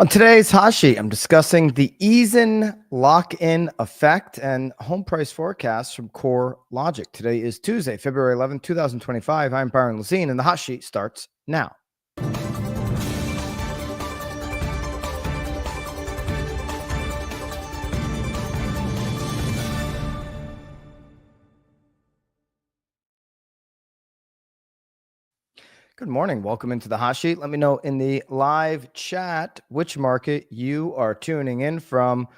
On today's hot sheet, I'm discussing the ease-in lock-in effect and home price forecasts from CoreLogic. Today is Tuesday, February 11th, 2025. I'm Byron Lazine, and the hot sheet starts now. Good morning. Welcome into the hot sheet. Let me know in the live chat which market you are tuning in from.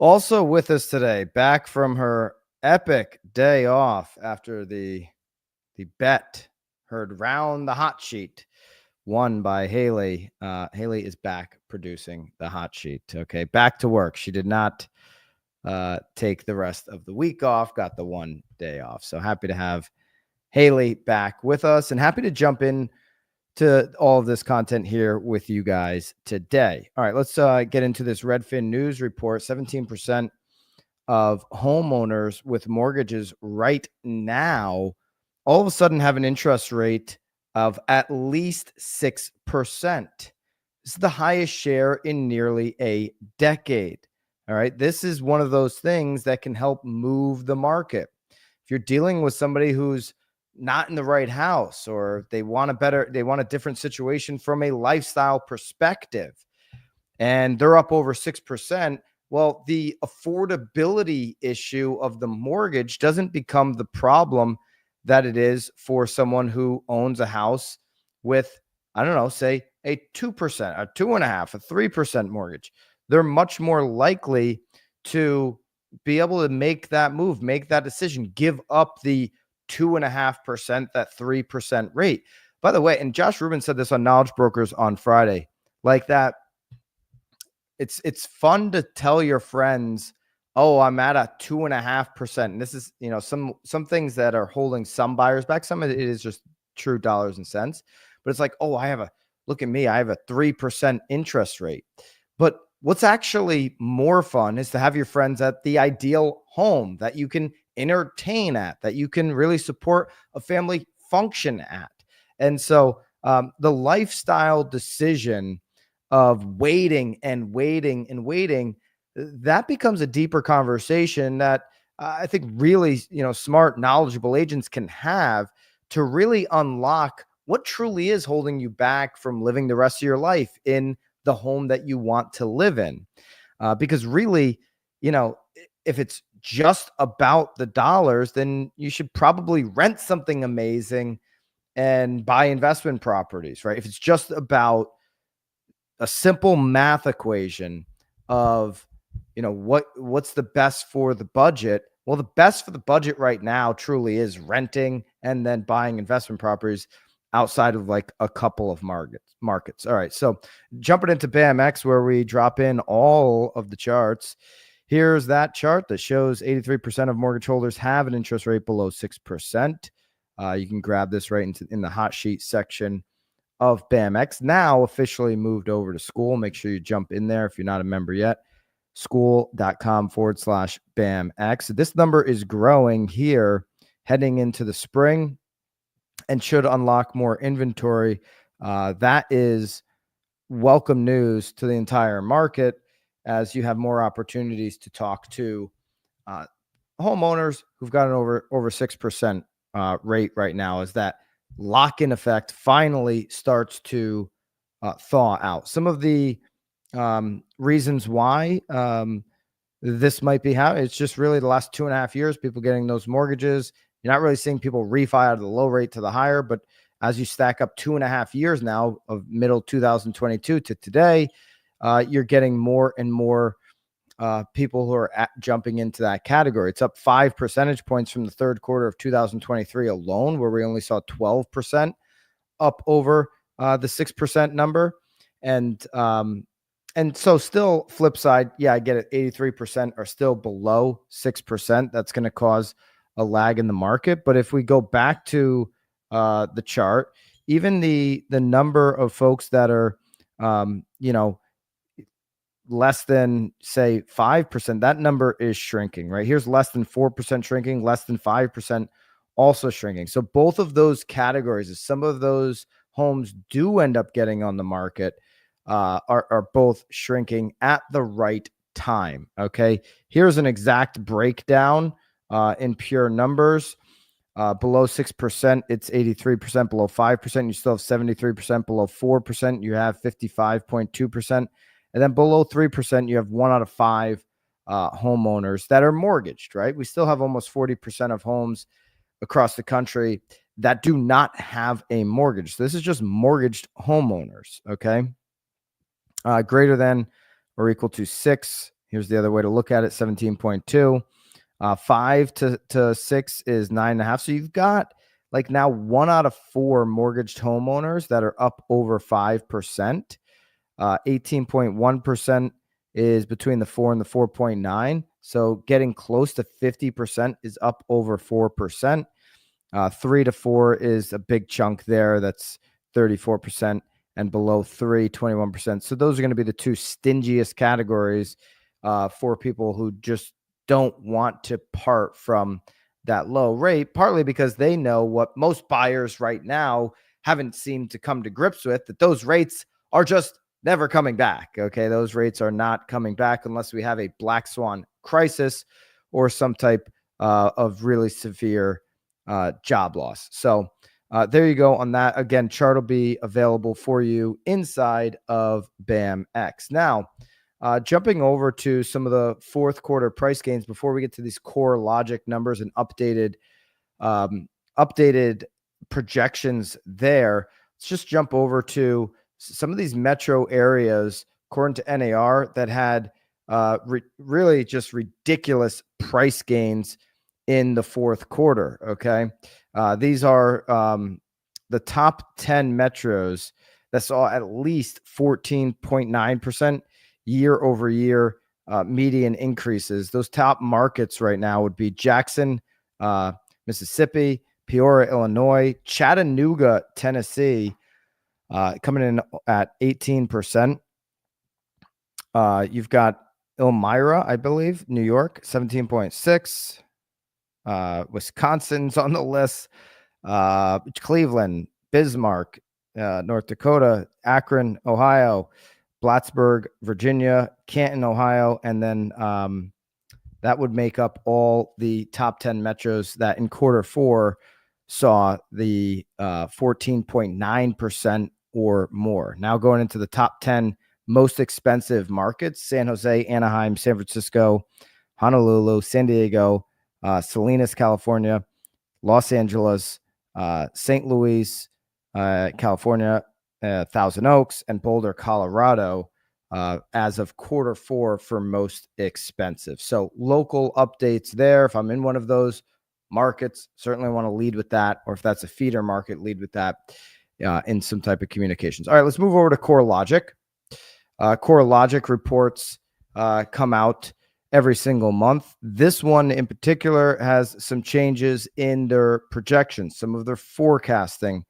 Also with us today, back from her epic day off after the bet heard round the hot sheet, won by Haley. Haley is back producing the hot sheet. Okay, back to work. She did not take the rest of the week off, got the one day off. So happy to have Haley back with us and happy to jump in to all of this content here with you guys today. All right, let's get into this Redfin news report. 17% of homeowners with mortgages right now all of a sudden have an interest rate of at least 6%. This is the highest share in nearly a decade. All right, this is one of those things that can help move the market. If you're dealing with somebody who's not in the right house, or they want a different situation from a lifestyle perspective, and they're up over 6%, well, the affordability issue of the mortgage doesn't become the problem that it is for someone who owns a house with, I don't know, say a 2%, a 2.5%, a 3% mortgage. They're much more likely to be able to make that move, make that decision, give up the 2.5%, that 3% rate. By the way, and Josh Rubin said this on Knowledge Brokers on Friday, like that. It's fun to tell your friends, oh, I'm at a 2.5%. And this is, some things that are holding some buyers back. Some of it is just true dollars and cents, but it's like, oh, look at me, I have a 3% interest rate. But what's actually more fun is to have your friends at the ideal home that you can entertain at, that you can really support a family function at. And so the lifestyle decision of waiting and waiting and waiting, that becomes a deeper conversation that I think really, smart, knowledgeable agents can have to really unlock what truly is holding you back from living the rest of your life in the home that you want to live in. Because really, if it's just about the dollars, then you should probably rent something amazing and buy investment properties, right? If it's just about a simple math equation of, what's the best for the budget? Well, the best for the budget right now truly is renting and then buying investment properties outside of like a couple of markets. All right. So jumping into BAMX, where we drop in all of the charts. Here's that chart that shows 83% of mortgage holders have an interest rate below 6%. You can grab this right in the hot sheet section of BAMX, now officially moved over to School. Make sure you jump in there if you're not a member yet. School.com/BAMX. This number is growing here heading into the spring and should unlock more inventory. That is welcome news to the entire market, as you have more opportunities to talk to homeowners who've got an over 6% rate right now, as that lock-in effect finally starts to thaw out. Some of the reasons why this might be happening, it's just really the last 2.5 years, people getting those mortgages. You're not really seeing people refi out of the low rate to the higher, but as you stack up 2.5 years now of middle 2022 to today, you're getting more and more people who are jumping into that category. It's up 5 percentage points from the third quarter of 2023 alone, where we only saw 12% up over the 6% number. And so still, flip side, yeah, I get it. 83% are still below 6%. That's going to cause a lag in the market. But if we go back to the chart, even the number of folks that are, less than, say, 5%, that number is shrinking, right? Here's less than 4% shrinking, less than 5% also shrinking. So both of those categories, as some of those homes do end up getting on the market, are both shrinking at the right time. Okay, here's an exact breakdown in pure numbers. Below 6%, it's 83%. Below 5%, you still have 73%. Below 4%, you have 55.2%. And then below 3%, you have 1 out of 5 homeowners that are mortgaged, right? We still have almost 40% of homes across the country that do not have a mortgage. So this is just mortgaged homeowners, okay? Greater than or equal to 6. Here's the other way to look at it, 17.2. 5 to 6 is 9.5. So you've got like now 1 out of 4 mortgaged homeowners that are up over 5%. 18.1% is between the 4 and the 4.9. So getting close to 50% is up over 4%. 3 to 4 is a big chunk there. That's 34%. And below 3, 21%. So those are going to be the two stingiest categories for people who just don't want to part from that low rate, partly because they know what most buyers right now haven't seemed to come to grips with, that those rates are just never coming back. Okay, those rates are not coming back unless we have a black swan crisis or some type of really severe job loss. So there you go on that. Again, chart will be available for you inside of BAMX. Now, jumping over to some of the fourth quarter price gains before we get to these CoreLogic numbers and updated projections there. Let's just jump over to some of these metro areas, according to NAR, that had really just ridiculous price gains in the fourth quarter. Okay. These are the top 10 metros that saw at least 14.9% year over year median increases. Those top markets right now would be Jackson, Mississippi, Peoria, Illinois, Chattanooga, Tennessee, coming in at 18%. You've got Elmira, I believe, New York, 17.6. Wisconsin's on the list. Cleveland, Bismarck, North Dakota, Akron, Ohio, Plattsburgh, Virginia, Canton, Ohio, and then that would make up all the top 10 metros that in quarter four saw the 14.9% or more. Now going into the top 10 most expensive markets: San Jose, Anaheim, San Francisco, Honolulu, San Diego, Salinas, California, Los Angeles, St. Louis, California, Thousand Oaks, and Boulder, Colorado, as of quarter four for most expensive. So local updates there. If I'm in one of those markets, certainly want to lead with that, or if that's a feeder market, lead with that in some type of communications. All right, let's move over to CoreLogic. CoreLogic reports come out every single month. This one in particular has some changes in their projections. Some of their forecasting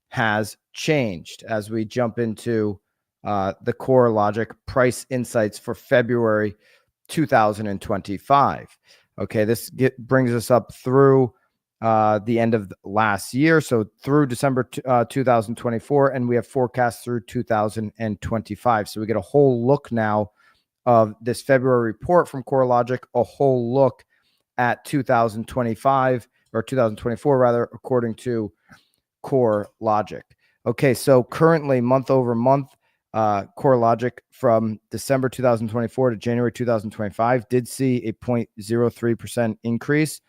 has changed as we jump into the CoreLogic price insights for February 2025. Okay, this brings us up through the end of last year, so through December 2024, and we have forecasts through 2025. So we get a whole look now of this February report from CoreLogic, a whole look at 2025 or 2024 rather, according to CoreLogic. Okay, so currently month over month, CoreLogic from December 2024 to January 2025 did see a 0.03% increase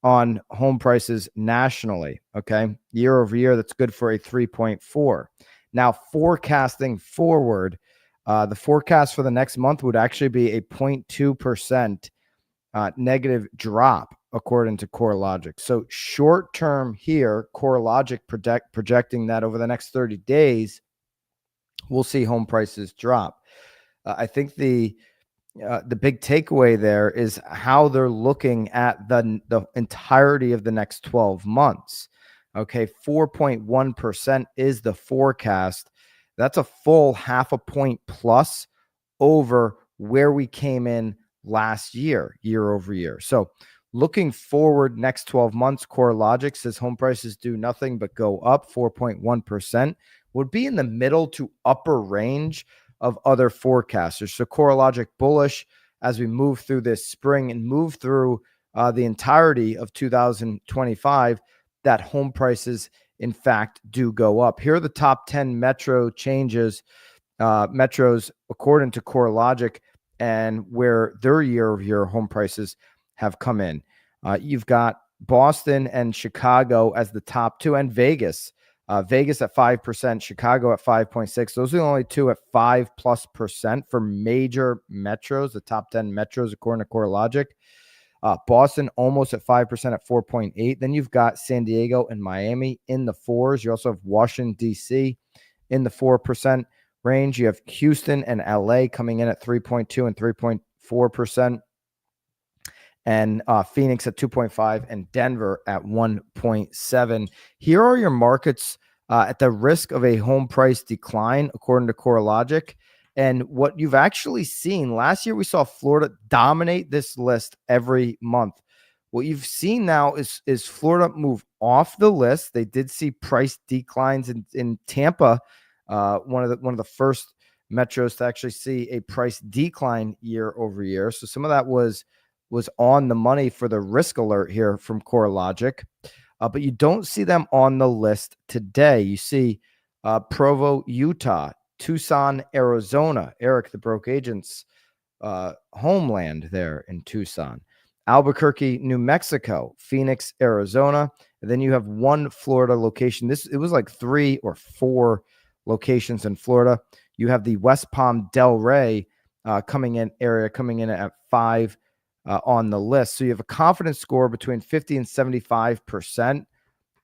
on home prices nationally. Okay, year over year, that's good for a 3.4. Now, forecasting forward, the forecast for the next month would actually be a 0.2% negative drop, according to CoreLogic. So short term here, CoreLogic projecting that over the next 30 days, we'll see home prices drop. I think the big takeaway there is how they're looking at the entirety of the next 12 months. Okay, 4.1% is the forecast. That's a full half a point plus over where we came in last year, year over year. So looking forward next 12 months, CoreLogic says home prices do nothing but go up. 4.1% would be in the middle to upper range of other forecasters. So CoreLogic bullish as we move through this spring and move through the entirety of 2025, that home prices, in fact, do go up. Here are the top 10 metro changes, metros, according to CoreLogic, and where their year-over-year home prices have come in. You've got Boston and Chicago as the top two, and Vegas. Vegas at 5%, Chicago at 5.6%. Those are the only two at 5+% for major metros, the top 10 metros, according to CoreLogic. Boston almost at 5% at 4.8%. Then you've got San Diego and Miami in the 4s. You also have Washington, D.C. in the 4% range. You have Houston and LA coming in at 3.2% and 3.4%. And Phoenix at 2.5% and Denver at 1.7%. Here are your markets at the risk of a home price decline, according to CoreLogic. And what you've actually seen last year, we saw Florida dominate this list every month. What you've seen now is Florida move off the list. They did see price declines in Tampa, one of the first metros to actually see a price decline year over year. So some of that was on the money for the risk alert here from CoreLogic. But you don't see them on the list today. You see Provo, Utah, Tucson, Arizona, Eric, the broke agent's homeland there in Tucson, Albuquerque, New Mexico, Phoenix, Arizona, and then you have one Florida location. It was like 3 or 4 locations in Florida. You have the West Palm Del Rey coming in at 5 on the list. So you have a confidence score between 50 and 75%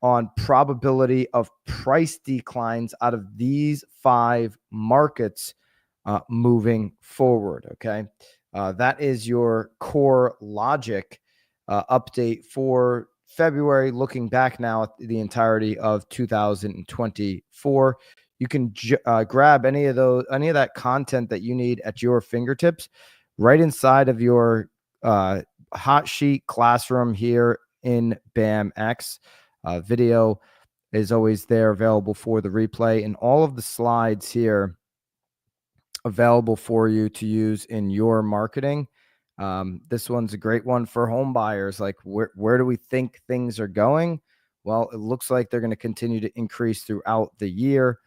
on probability of price declines out of these 5 markets moving forward. Okay. That is your CoreLogic update for February, looking back now at the entirety of 2024. You can grab any of that content that you need at your fingertips right inside of your hot sheet classroom here in BAMX. Video is always there available for the replay, and all of the slides here available for you to use in your marketing. This one's a great one for home buyers. Like, where do we think things are going? Well, it looks like they're going to continue to increase throughout the year.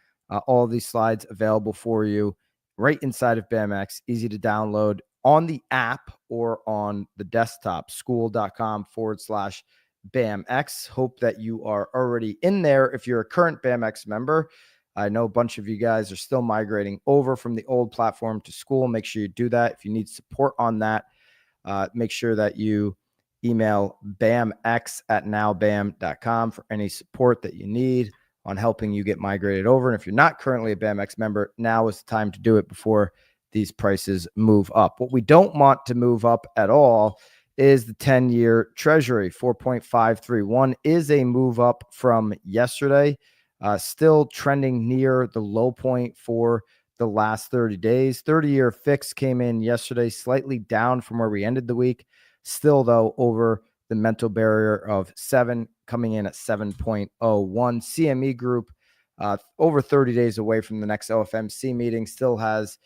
All of these slides available for you right inside of BAMX, easy to download on the app or on the desktop, school.com/BAMX. Hope that you are already in there. If you're a current BAMX member, I know a bunch of you guys are still migrating over from the old platform to school. Make sure you do that. If you need support on that, make sure that you email bamx@nowbam.com for any support that you need on helping you get migrated over. And if you're not currently a BAMX member, now is the time to do it before these prices move up. What we don't want to move up at all is the 10-year Treasury. 4.531 is a move up from yesterday. Still trending near the low point for the last 30 days. 30-year fix came in yesterday, slightly down from where we ended the week. Still, though, over the mental barrier of 7, coming in at 7.01. CME Group, over 30 days away from the next OFMC meeting, still has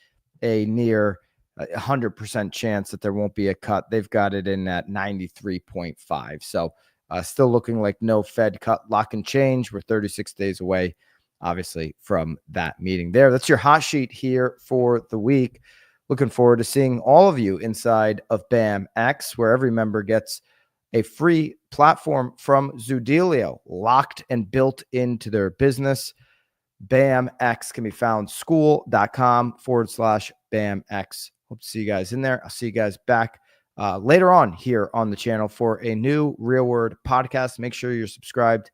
a near 100% chance that there won't be a cut. They've got it in at 93.5. So still looking like no Fed cut. Lock and change. We're 36 days away, obviously, from that meeting there. That's your hot sheet here for the week. Looking forward to seeing all of you inside of BAMX, where every member gets a free platform from Zoodealio, locked and built into their business. BAMX can be found school.com/BAMX. Hope to see you guys in there. I'll see you guys back later on here on the channel for a new Real Word podcast. Make sure you're subscribed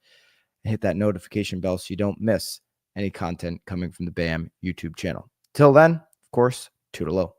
and hit that notification bell so you don't miss any content coming from the BAM YouTube channel. Till then, of course, toodaloo.